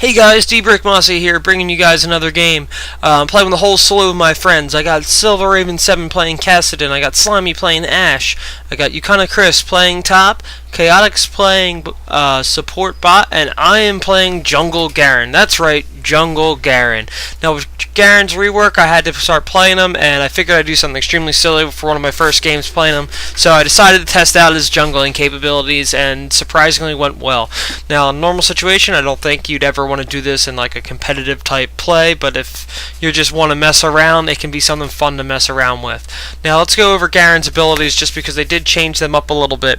Hey guys, D-Brick here, bringing you guys another game. I'm playing with a whole slew of my friends. I got Silver Raven 7 playing Cassidon, I got Slimy playing Ash, I got Yukana Chris playing top, Chaotix playing support bot, and I am playing Jungle Garen. That's right, Jungle Garen. Now with Garen's rework, I had to start playing him, and I figured I'd do something extremely silly for one of my first games playing him. So I decided to test out his jungling capabilities, and surprisingly went well. Now, in a normal situation, I don't think you'd ever want to do this in like a competitive type play, but if you just want to mess around, it can be something fun to mess around with. Now let's go over Garen's abilities, just because they did change them up a little bit.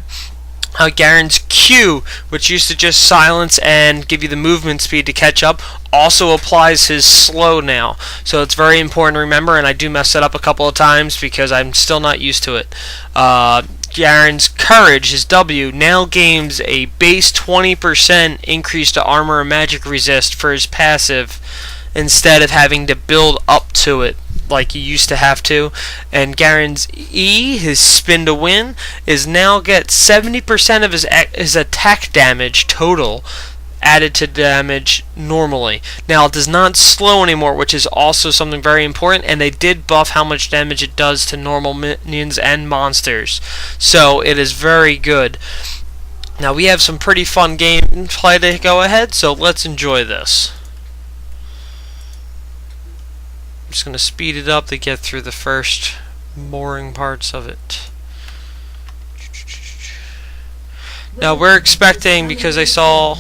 Garen's Q, which used to just silence and give you the movement speed to catch up, also applies his slow now. So it's very important to remember, and I do mess it up a couple of times because I'm still not used to it. Garen's Courage, his W, now gains a base 20% increase to armor and magic resist for his passive, instead of having to build up to it like you used to have to. And Garen's E, his spin to win, is now get 70% of his attack damage total added to damage normally. Now it does not slow anymore, which is also something very important, and they did buff how much damage it does to normal minions and monsters, so it is very good. Now we have some pretty fun gameplay to go ahead, so let's enjoy this. I'm just going to speed it up to get through the first boring parts of it. Now we're expecting, because they saw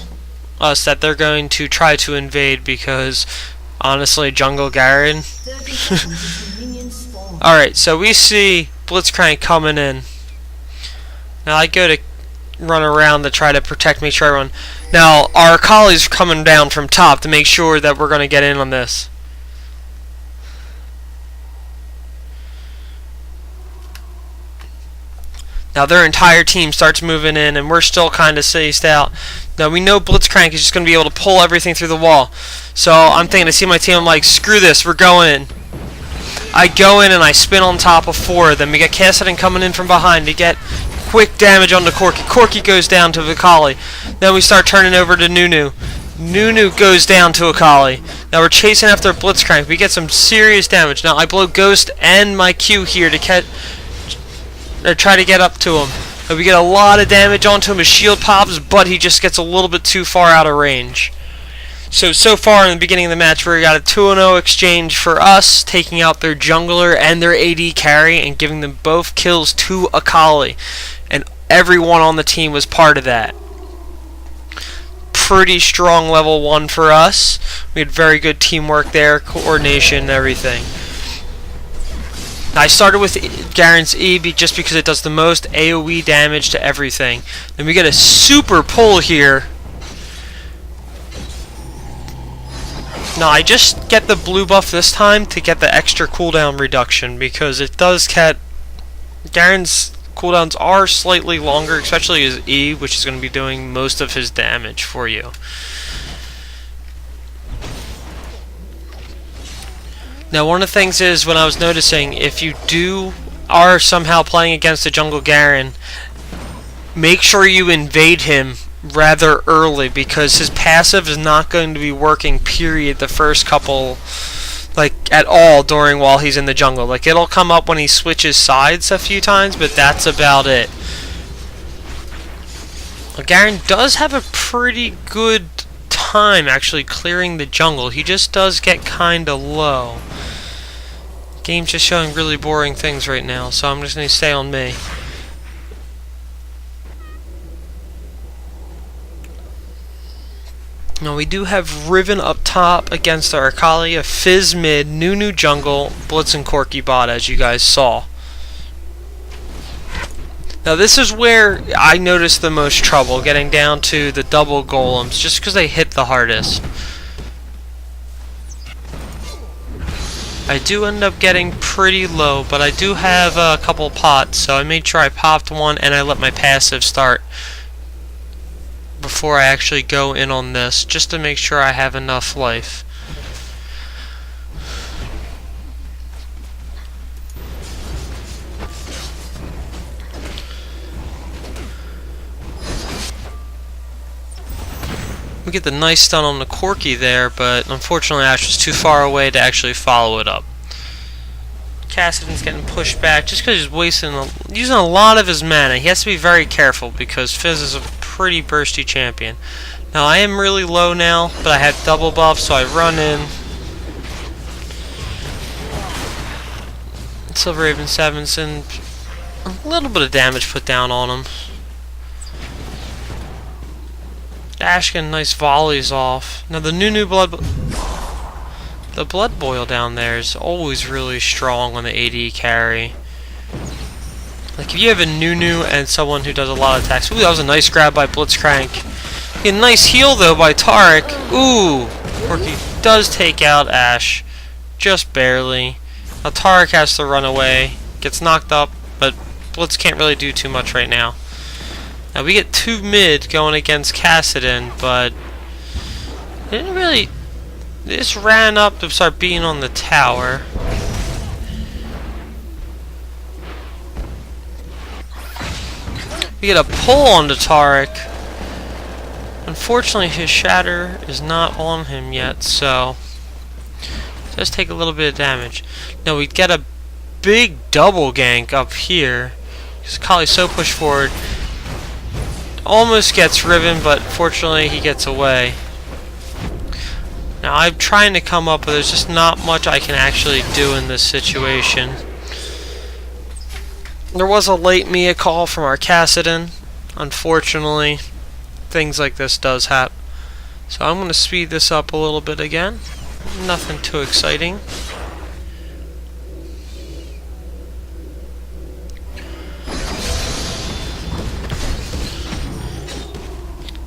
us, that they're going to try to invade, because honestly, Jungle Garen. Alright, so we see Blitzcrank coming in. Now I go to run around to try to protect, make sure everyone. Now our Akali's coming down from top to make sure that we're going to get in on this. Now their entire team starts moving in, and we're still kind of spaced out. Now we know Blitzcrank is just going to be able to pull everything through the wall. So I'm thinking, I see my team, I'm like, screw this, we're going in. I go in and I spin on top of 4 of them. We get Cassidon coming in from behind to get quick damage onto Corki. Corki goes down to Akali. Then we start turning over to Nunu. Nunu goes down to Akali. Now we're chasing after Blitzcrank. We get some serious damage. Now I blow Ghost and my Q here to try to get up to him. But we get a lot of damage onto him. His shield pops, but he just gets a little bit too far out of range. So far in the beginning of the match, we got a 2-0 exchange for us, taking out their jungler and their AD carry and giving them both kills to Akali. And everyone on the team was part of that. Pretty strong level 1 for us. We had very good teamwork there, coordination and everything. I started with Garen's E just because it does the most AoE damage to everything. Then we get a super pull here. Now I just get the blue buff this time to get the extra cooldown reduction, because it does get Garen's cooldowns are slightly longer, especially his E, which is going to be doing most of his damage for you. Now one of the things is, when I was noticing, if you are somehow playing against a Jungle Garen, make sure you invade him rather early, because his passive is not going to be working, period, the first couple, like, at all while he's in the jungle. Like, it'll come up when he switches sides a few times, but that's about it. Well, Garen does have a pretty good time actually clearing the jungle. He just does get kinda low. Game's just showing really boring things right now, so I'm just going to stay on me. Now we do have Riven up top against our Akali, a Fizz mid, Nunu jungle, Blitz and Corki bot, as you guys saw. Now this is where I noticed the most trouble, getting down to the double golems, just because they hit the hardest. I do end up getting pretty low, but I do have a couple pots, so I made sure I popped one and I let my passive start before I actually go in on this, just to make sure I have enough life. We get the nice stun on the Corki there, but unfortunately Ash was too far away to actually follow it up. Kassadin's getting pushed back just because he's using a lot of his mana. He has to be very careful because Fizz is a pretty bursty champion. Now I am really low now, but I have double buff, so I run in. Silver Raven 7's and a little bit of damage put down on him. Ash getting nice volleys off. Now the Blood Boil down there is always really strong on the AD carry. Like if you have a Nunu and someone who does a lot of attacks. Ooh, that was a nice grab by Blitzcrank. A nice heal though by Taric. Ooh, Corki does take out Ash, just barely. Now Taric has to run away, gets knocked up, but Blitz can't really do too much right now. Now we get 2 mid going against Kassadin, but didn't really. They just ran up to start beating on the tower. We get a pull on the Taric. Unfortunately, his shatter is not on him yet, so it does take a little bit of damage. Now we get a big double gank up here because Kali's so pushed forward. Almost gets Riven, but fortunately he gets away. Now I'm trying to come up, but there's just not much I can actually do in this situation. There was a late Mia call from our Kassadin. Unfortunately, things like this does happen. So I'm going to speed this up a little bit again. Nothing too exciting.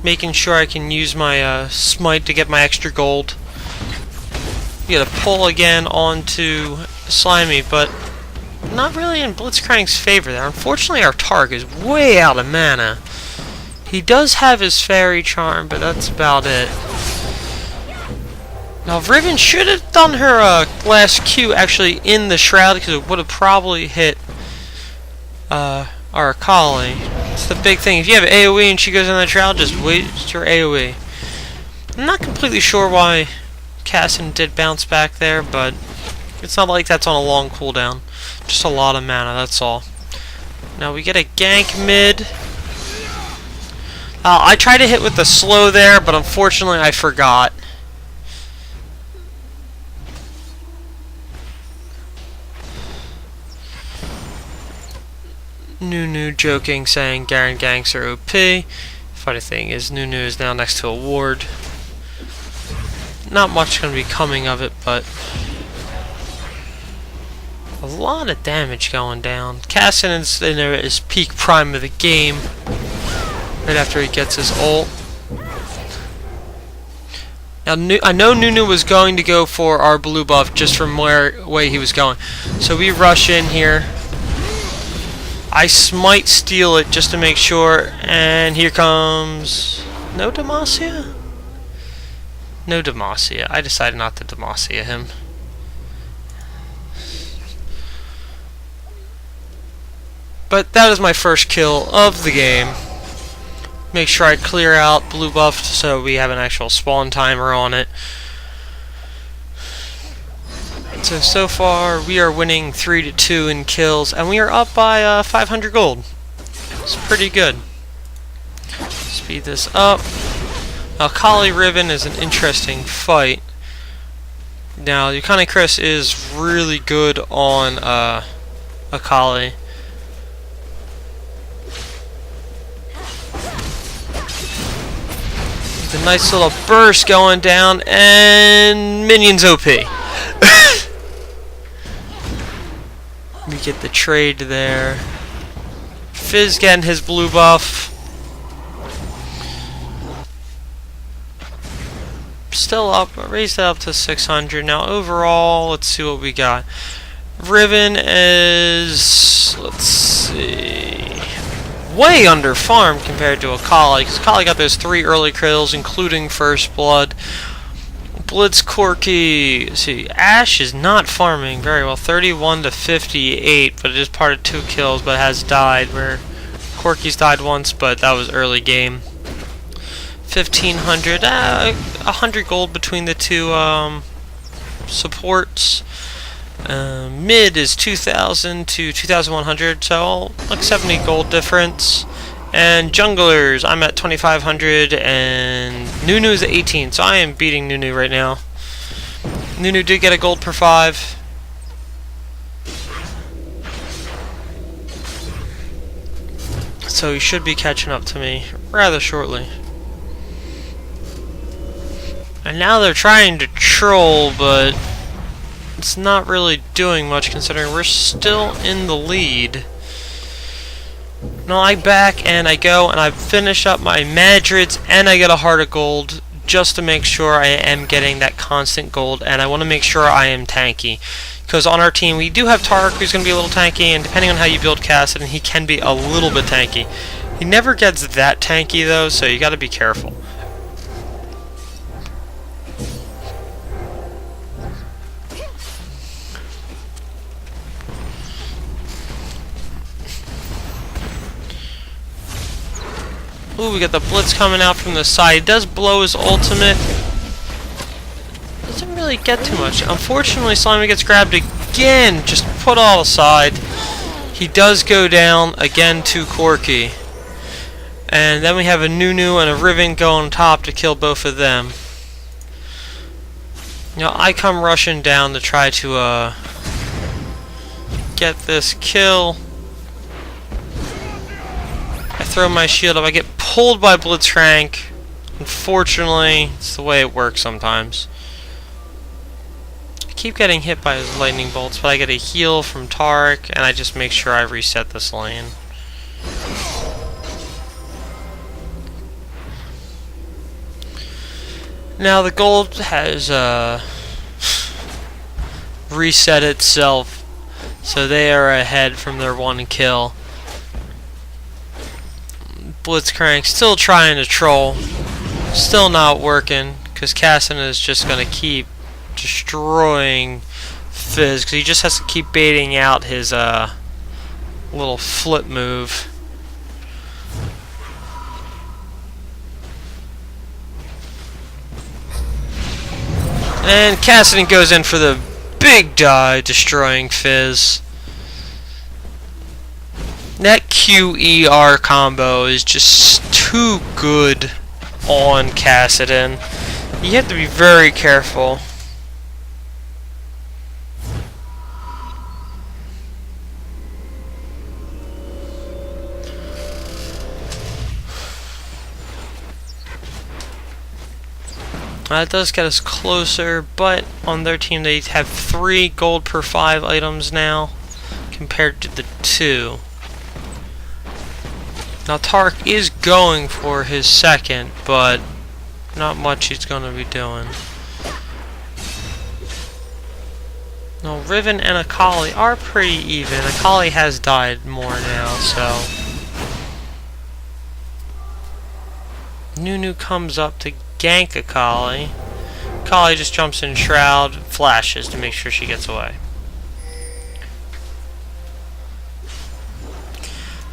Making sure I can use my smite to get my extra gold. We get a pull again onto Slimy, but not really in Blitzcrank's favor there. Unfortunately, our Targ is way out of mana. He does have his Fairy Charm, but that's about it. Now, Riven should have done her last Q actually in the Shroud, because it would have probably hit our Akali. It's the big thing. If you have AoE and she goes in the Shroud, just waste your AoE. I'm not completely sure why Kassadin did bounce back there, but it's not like that's on a long cooldown. Just a lot of mana, that's all. Now we get a gank mid. I tried to hit with the slow there, but unfortunately I forgot. Nunu joking, saying Garen ganks are OP. Funny thing is, Nunu is now next to a ward. Not much going to be coming of it, but a lot of damage going down. Kassadin's in his peak prime of the game, right after he gets his ult. Now, I know Nunu was going to go for our blue buff just from where way he was going, so we rush in here. I smite steal it just to make sure, and here comes no Demacia? No Demacia. I decided not to Demacia him. But that is my first kill of the game. Make sure I clear out blue buff so we have an actual spawn timer on it. So far we are winning 3-2 in kills, and we are up by 500 gold. It's pretty good. Speed this up. Now Kali Riven is an interesting fight. Now Yukani Chris is really good on Akali. The nice little burst going down, and minions OP. We get the trade there. Fizz getting his blue buff. Still up, raised that up to 600. Now overall, let's see what we got. Riven is, let's see, way under farmed compared to Akali, because Akali got those 3 early kills, including First Blood. Blitz Corki, see, Ash is not farming very well, 31 to 58, but it is part of 2 kills, but has died, where Corki's died once, but that was early game. 1,500, 100 gold between the two supports. Mid is 2,000 to 2,100, so like 70 gold difference. And junglers, I'm at 2,500, and Nunu's at 18, so I am beating Nunu right now. Nunu did get a gold per 5. So he should be catching up to me rather shortly. And now they're trying to troll, but it's not really doing much considering we're still in the lead. No, I back and I go and I finish up my Madrids and I get a heart of gold just to make sure I am getting that constant gold, and I want to make sure I am tanky. Because on our team we do have Tark, who's going to be a little tanky, and depending on how you build Cassidy, he can be a little bit tanky. He never gets that tanky though, so you got to be careful. Ooh, we got the blitz coming out from the side. He does blow his ultimate. Doesn't really get too much. Unfortunately, Slimy gets grabbed again. Just put all aside. He does go down again to Corky. And then we have a Nunu and a Riven go on top to kill both of them. Now I come rushing down to try to get this kill. I throw my shield up. I get pulled by Blitzcrank. Unfortunately, it's the way it works sometimes. I keep getting hit by his lightning bolts, but I get a heal from Tarek, and I just make sure I reset this lane. Now the gold has reset itself, so they are ahead from their one kill. Blitzcrank still trying to troll, still not working, because Casson is just going to keep destroying Fizz, because he just has to keep baiting out his little flip move. And Cassidy goes in for the big die, destroying Fizz. That QER combo is just too good on Cassidon. You have to be very careful. That does get us closer, but on their team they have 3 gold per 5 items now, compared to the 2. Now Tark is going for his second, but not much he's going to be doing. No, Riven and Akali are pretty even. Akali has died more now, so Nunu comes up to gank Akali. Akali just jumps in Shroud, flashes to make sure she gets away.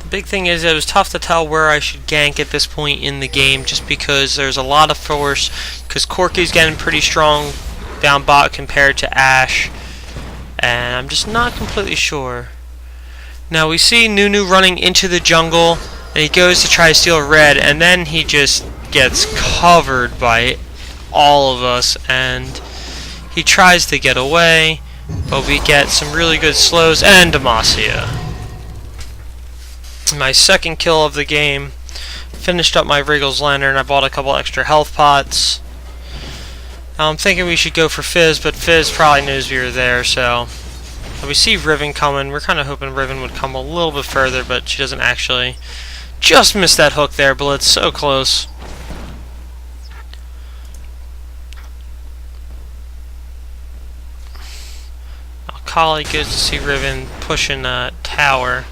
The big thing is it was tough to tell where I should gank at this point in the game, just because there's a lot of force, because Corky's getting pretty strong down bot compared to Ashe, and I'm just not completely sure. Now we see Nunu running into the jungle, and he goes to try to steal red, and then he just gets covered by all of us, and he tries to get away, but we get some really good slows and Demacia. My second kill of the game. Finished up my Wriggles Lantern. I bought a couple extra health pots. I'm thinking we should go for Fizz, but Fizz probably knows we were there, so we see Riven coming. We're kind of hoping Riven would come a little bit further, but she doesn't actually. Just missed that hook there, Blitz. So close. Akali goes to see Riven pushing a tower.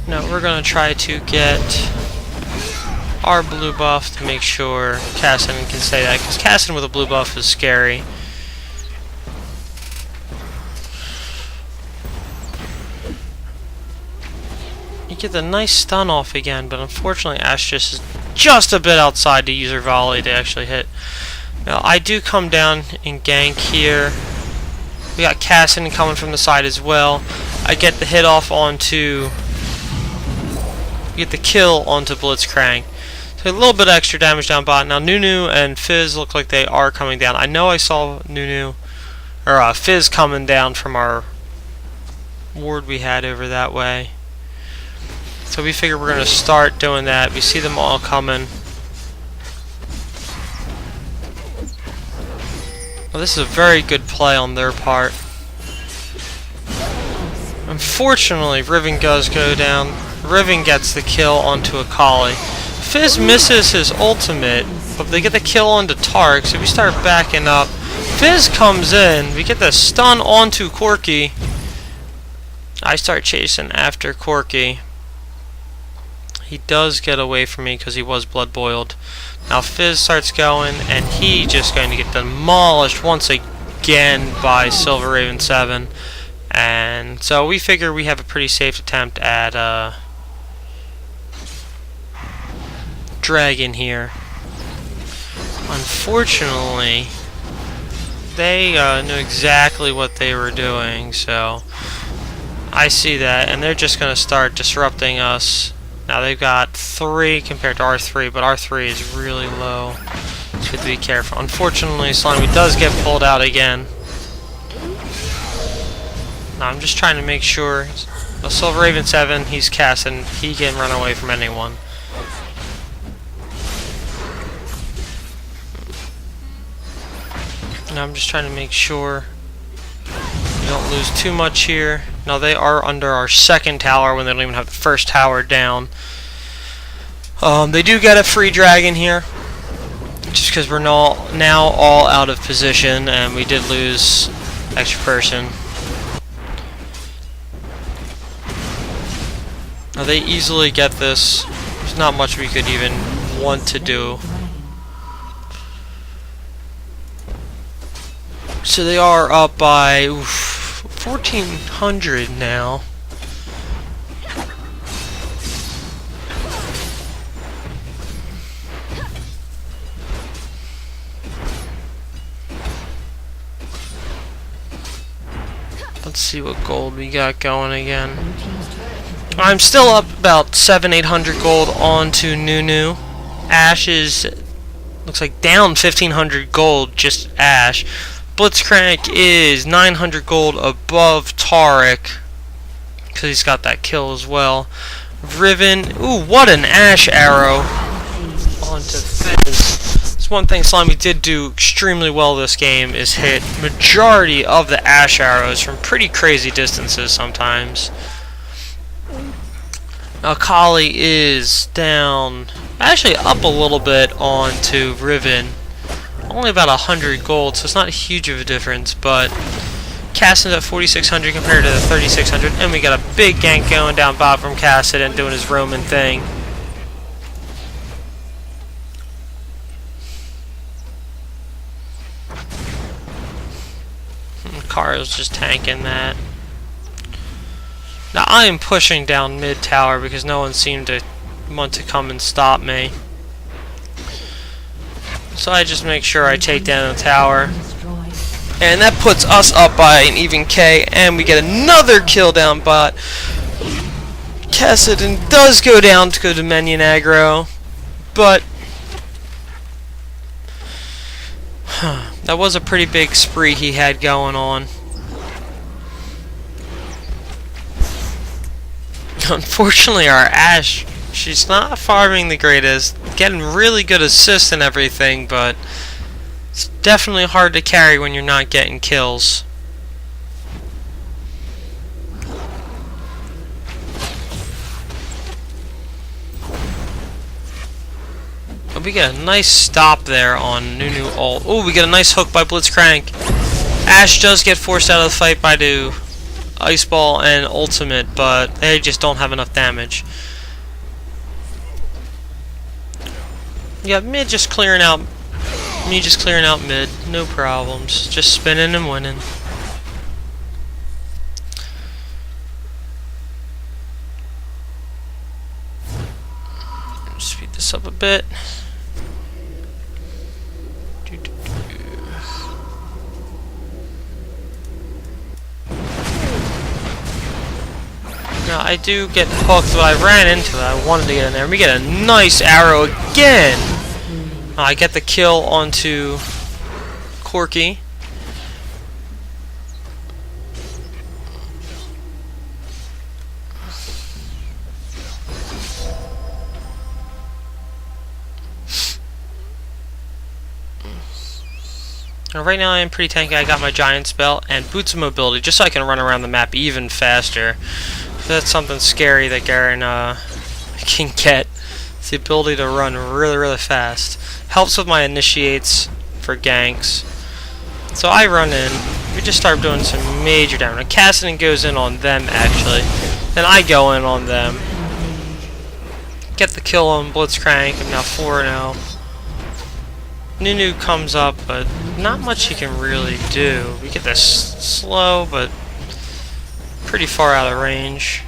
No, we're going to try to get our blue buff to make sure Cassidon can stay that, because Cassidon with a blue buff is scary. You get the nice stun off again, but unfortunately Ash is just a bit outside to use her volley to actually hit. Now I do come down and gank here. We got Cassidon coming from the side as well. I get the hit off onto... get the kill onto Blitzcrank. So a little bit of extra damage down bot. Now Nunu and Fizz look like they are coming down. I know I saw Fizz coming down from our ward we had over that way. So we figure we're going to start doing that. We see them all coming. Well, this is a very good play on their part. Unfortunately, Riven does go down. Riven gets the kill onto Akali. Fizz misses his ultimate, but they get the kill onto Tark, so we start backing up. Fizz comes in, we get the stun onto Corki. I start chasing after Corki. He does get away from me because he was blood boiled. Now Fizz starts going, and he just going to get demolished once again by Silver Raven 7. And so we figure we have a pretty safe attempt at Dragon here. Unfortunately, they knew exactly what they were doing, so I see that, and they're just going to start disrupting us. Now they've got 3 compared to our 3, but our 3 is really low, so we have to be careful. Unfortunately, Slimy does get pulled out again. Now I'm just trying to make sure. The Silver Raven 7, he's casting, he can run away from anyone. Now I'm just trying to make sure we don't lose too much here. Now they are under our second tower when they don't even have the first tower down. They do get a free dragon here, just because we're now all out of position, and we did lose extra person. Now they easily get this. There's not much we could even want to do. So they are up by 1,400 now. Let's see what gold we got going again. I'm still up about 700-800 gold onto Nunu. Ash is looks like down 1,500 gold, just Ash. Blitzcrank is 900 gold above Taric, because he's got that kill as well. Riven, ooh, what an Ash arrow onto Fizz. That's one thing Slimy did do extremely well this game, is hit majority of the Ash arrows from pretty crazy distances sometimes. Akali is down, actually up a little bit onto Riven. Only about 100 gold, so it's not huge of a difference, but Cassidon's at 4,600 compared to the 3,600, and we got a big gank going down bot from Cassidon doing his Roman thing. Kara's just tanking that. Now I am pushing down mid tower because no one seemed to want to come and stop me. So I just make sure I take down the tower. And that puts us up by an even K, and we get another kill down bot. Cassidon does go down to go to minion aggro, but that was a pretty big spree he had going on. Unfortunately, our Ashe, she's not farming the greatest, getting really good assists and everything, but it's definitely hard to carry when you're not getting kills. But we get a nice stop there on Nunu ult. Oh, we get a nice hook by Blitzcrank. Ashe does get forced out of the fight by the Ice Ball and Ultimate, but they just don't have enough damage. Yeah, mid just clearing out. Me just clearing out mid, no problems. Just spinning and winning. bit. Now, I do get hooked, but I ran into it. I wanted to get in there. We get a nice arrow again. I get the kill onto Corky. Now, right now I am pretty tanky. I got my Giant's Belt and Boots of Mobility just so I can run around the map even faster. That's something scary that Garen can get. It's the ability to run really, really fast. Helps with my initiates for ganks. So I run in. We just start doing some major damage. Cassidy goes in on them, actually. Then I go in on them. Get the kill on Blitzcrank. I'm now 4-0. Nunu comes up, but not much he can really do. We get this slow, but pretty far out of range.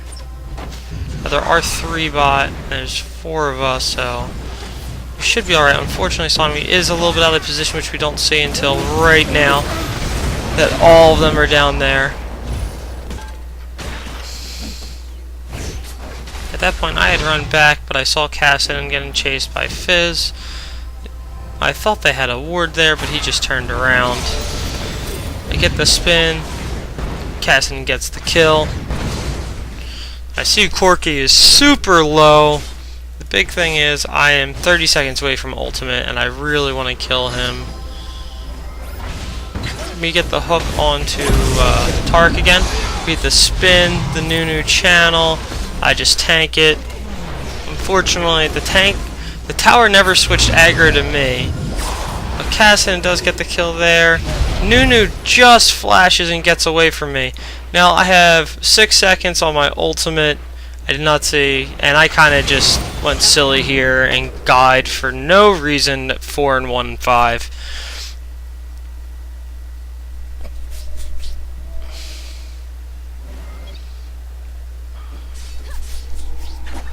There are 3 bot, there's 4 of us, so we should be alright. Unfortunately, Slimy is a little bit out of position, which we don't see until right now that all of them are down there. At that point, I had run back, but I saw Cassidy getting chased by Fizz. I thought they had a ward there, but he just turned around. I get the spin. Cassidy gets the kill. I see Corky is super low. The big thing is I am 30 seconds away from ultimate, and I really want to kill him. We get the hook onto Tark again. Beat the spin, the Nunu channel. I just tank it. Unfortunately, the tower never switched aggro to me. But Cassidy does get the kill there. Nunu just flashes and gets away from me. Now I have 6 seconds on my ultimate. I did not see, and I kind of just went silly here and died for no reason at 4 and 1 and 5.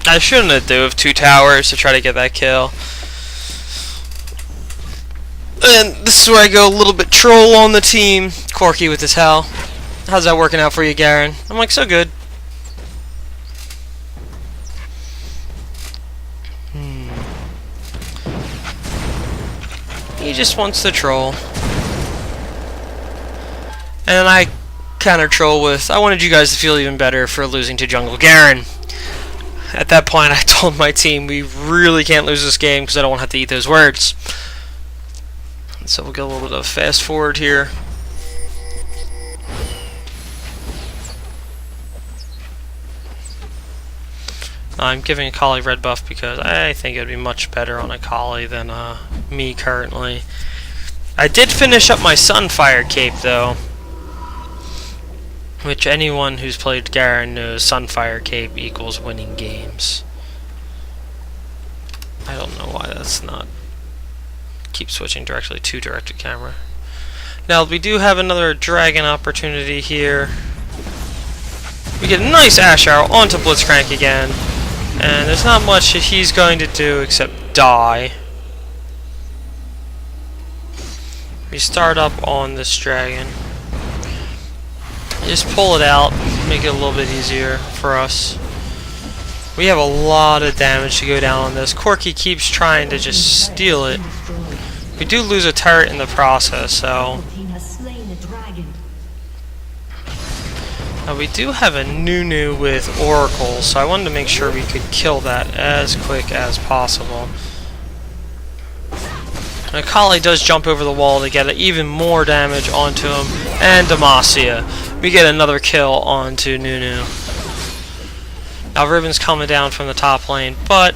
I shouldn't have dove 2 towers to try to get that kill. And this is where I go a little bit troll on the team. Corky with his hell. How's that working out for you, Garen? I'm like, so good. He just wants to troll. And I counter troll with, I wanted you guys to feel even better for losing to Jungle Garen. At that point, I told my team, we really can't lose this game because I don't want to have to eat those words. So we'll get a little bit of fast forward here. I'm giving Akali red buff because I think it would be much better on Akali than me currently. I did finish up my Sunfire cape though, which anyone who's played Garen knows Sunfire cape equals winning games. I don't know why that's not. Keep switching directly to directed camera. Now we do have another dragon opportunity here. We get a nice Ash Arrow onto Blitzcrank again. And there's not much that he's going to do except die. We start up on this dragon. Just pull it out, make it a little bit easier for us. We have a lot of damage to go down on this. Corky keeps trying to just steal it. We do lose a turret in the process, so... we do have a Nunu with Oracle, so I wanted to make sure we could kill that as quick as possible. And Akali does jump over the wall to get even more damage onto him, and Demacia. We get another kill onto Nunu. Now Ribbon's coming down from the top lane, but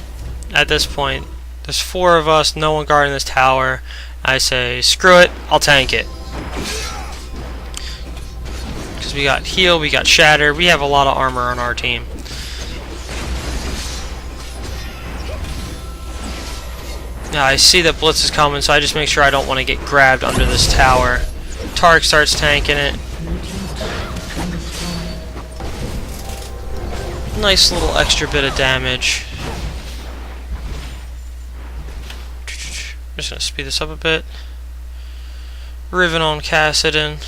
at this point, there's 4 of us, no one guarding this tower. I say, screw it, I'll tank it. Because we got heal, we got shatter, we have a lot of armor on our team. Now I see that Blitz is coming, so I just make sure I don't want to get grabbed under this tower. Tark starts tanking it. Nice little extra bit of damage. just gonna speed this up a bit. Riven on Cassidon.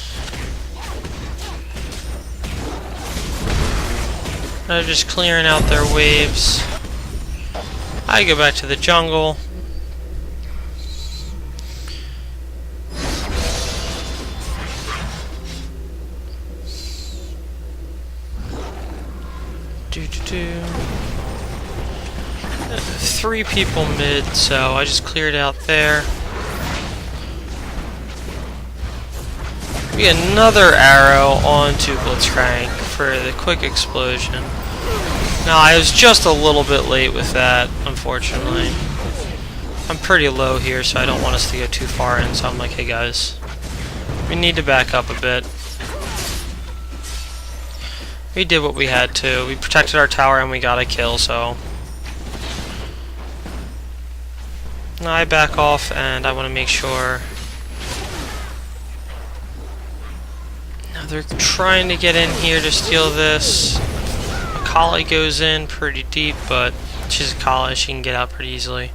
They're just clearing out their waves. I go back to the jungle. Three people mid, so I just cleared out there. We get another arrow onto Blitzcrank for the quick explosion. Now, I was just a little bit late with that, unfortunately. I'm pretty low here, so I don't want us to go too far in, so I'm like, hey guys, we need to back up a bit. We did what we had to. We protected our tower and we got a kill, so... Now I back off and I want to make sure... Now they're trying to get in here to steal this. Akali goes in pretty deep, but she's Akali, she can get out pretty easily.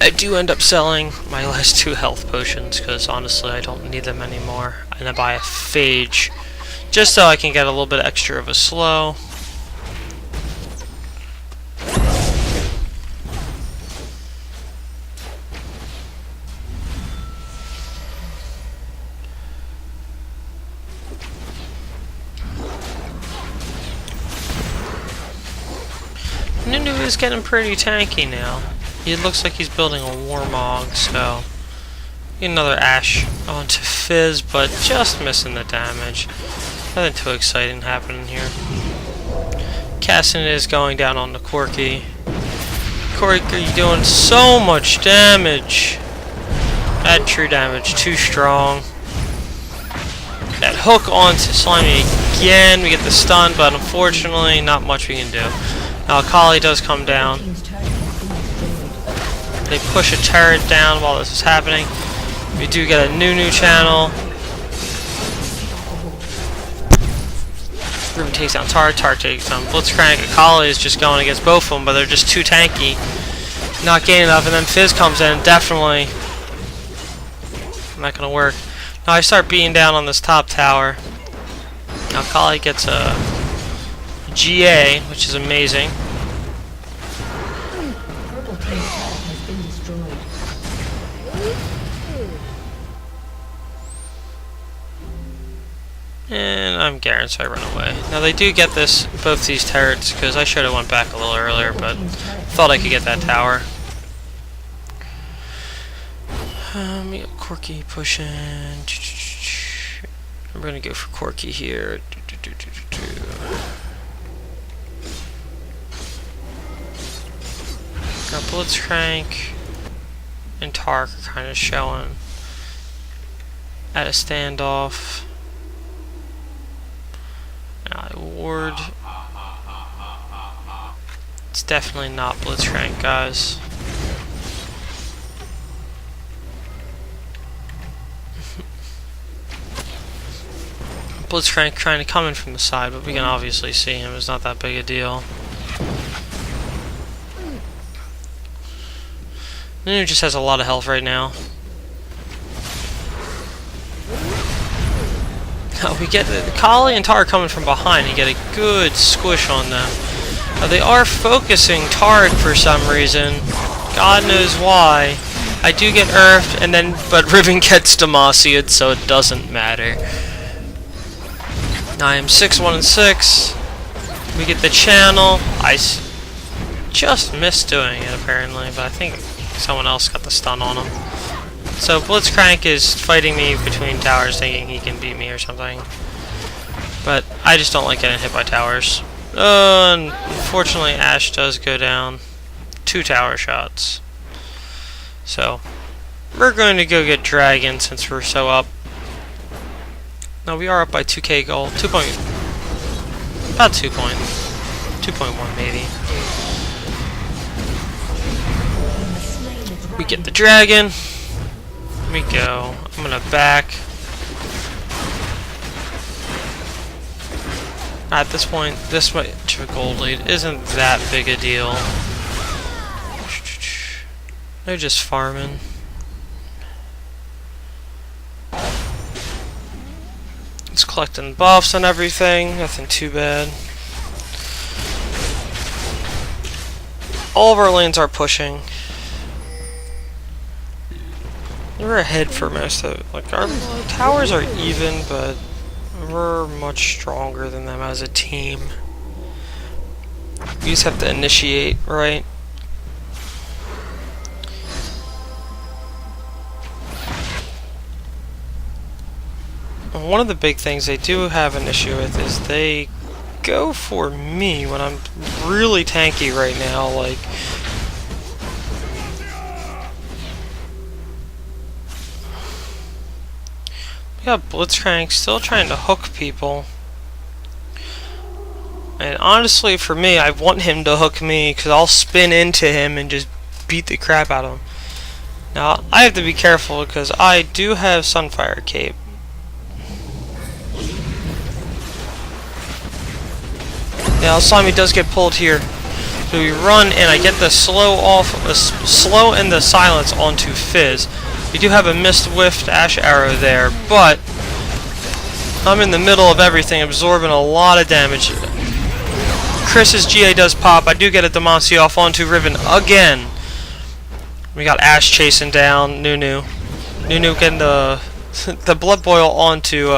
I do end up selling my last 2 health potions because honestly I don't need them anymore. And I buy a phage just so I can get a little bit extra of a slow. Nunu is getting pretty tanky now. He looks like he's building a Warmog, so... Another Ashe onto Fizz, but just missing the damage. Nothing too exciting happening here. Cassin is going down on the Corki. Corki doing so much damage. That true damage, too strong. That hook onto Slimy again. We get the stun, but unfortunately, not much we can do. Now Akali does come down. They push a turret down while this is happening. We do get a Nunu channel. Riven takes down Tar takes down Blitzcrank. Akali is just going against both of them, but they're just too tanky. Not gaining enough, and then Fizz comes in, definitely not gonna work. Now I start beating down on this top tower. Now Akali gets a GA, which is amazing. And I'm Garen, so I run away. Now they do get both these turrets, because I should have went back a little earlier, but thought I could get that tower. We got Corki pushing. I'm gonna go for Corki here. Got Blitzcrank and Tark are kind of showing at a standoff. Now I ward. It's definitely not Blitzcrank, guys. Blitzcrank trying to come in from the side, but we can obviously see him. It's not that big a deal. Nunu just has a lot of health right now. Now we get the Kali and Tar coming from behind. You get a good squish on them. Now they are focusing Tark for some reason. God knows why. I do get earthed, and then but Riven gets Demacia'd, so it doesn't matter. Now I am 6-1-6. We get the channel. I just missed doing it apparently, but I think someone else got the stun on him. So Blitzcrank is fighting me between towers, thinking he can beat me or something. But I just don't like getting hit by towers. Unfortunately, Ashe does go down. 2 tower shots. So we're going to go get Dragon since we're so up. No, we are up by 2k gold. About 2.1 maybe. We get the dragon. Here we go. I'm gonna back. At this point, this much of a gold lead isn't that big a deal. They're just farming. It's collecting buffs and everything. Nothing too bad. All of our lanes are pushing. We're ahead for most of it. Like, our towers are even, but we're much stronger than them as a team. We just have to initiate, right? One of the big things they do have an issue with is they go for me when I'm really tanky right now. Like, we got Blitzcrank still trying to hook people. And honestly, for me, I want him to hook me because I'll spin into him and just beat the crap out of him. Now, I have to be careful because I do have Sunfire Cape. Now, Slimy does get pulled here. So we run and I get the slow and the silence onto Fizz. We do have a missed whiffed Ash Arrow there, but I'm in the middle of everything, absorbing a lot of damage. Chris's GA does pop. I do get a Demacia off onto Riven again. We got Ash chasing down Nunu. Nunu getting the Blood Boil onto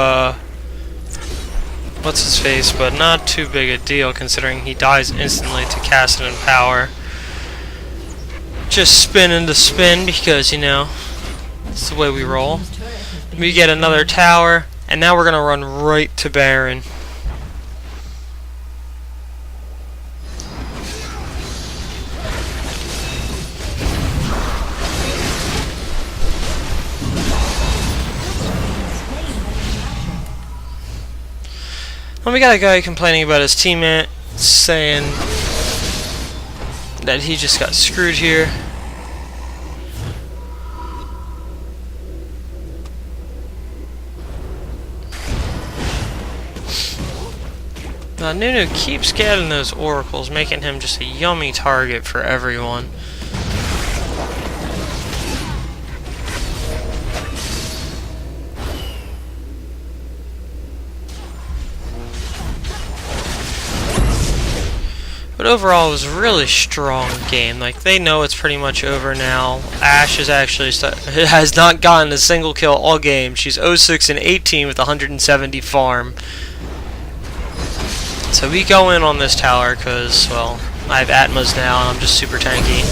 what's his face, but not too big a deal considering he dies instantly to Cassid and Power. Just spin into spin because, you know, it's the way we roll. We get another tower, and now we're gonna run right to Baron. Well, we got a guy complaining about his teammate, saying that he just got screwed here. Now, Nunu keeps getting those oracles, making him just a yummy target for everyone. But overall, it was a really strong game. Like, they know it's pretty much over now. Ashe is actually has not gotten a single kill all game. She's 0-6 and 18 with 170 farm. So we go in on this tower because, well, I have Atmas now and I'm just super tanky.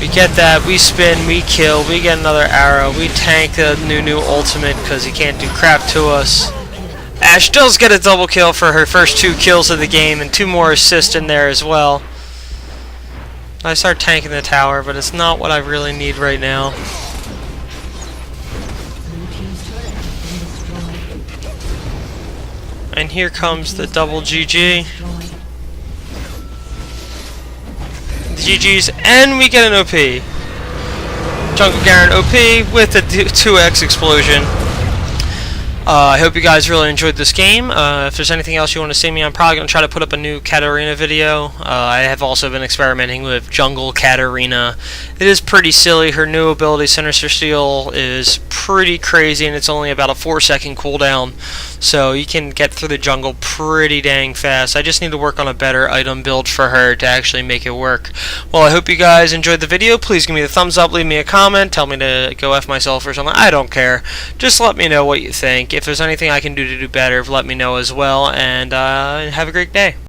We get that, we spin, we kill, we get another arrow, we tank the Nunu ultimate because he can't do crap to us. Ashe does get a double kill for her first 2 kills of the game and 2 more assists in there as well. I start tanking the tower, but it's not what I really need right now. And here comes the double GG. The GG's, and we get an OP. Jungle Garen OP with a 2x explosion. I hope you guys really enjoyed this game. If there's anything else you want to see me, I'm probably going to try to put up a new Katarina video. I have also been experimenting with Jungle Katarina. It is pretty silly. Her new ability, Sinister Steel, is pretty crazy, and it's only about a 4-second cooldown. So you can get through the jungle pretty dang fast. I just need to work on a better item build for her to actually make it work. Well, I hope you guys enjoyed the video. Please give me a thumbs up, leave me a comment, tell me to go F myself or something. I don't care. Just let me know what you think. If there's anything I can do to do better, let me know as well, and have a great day.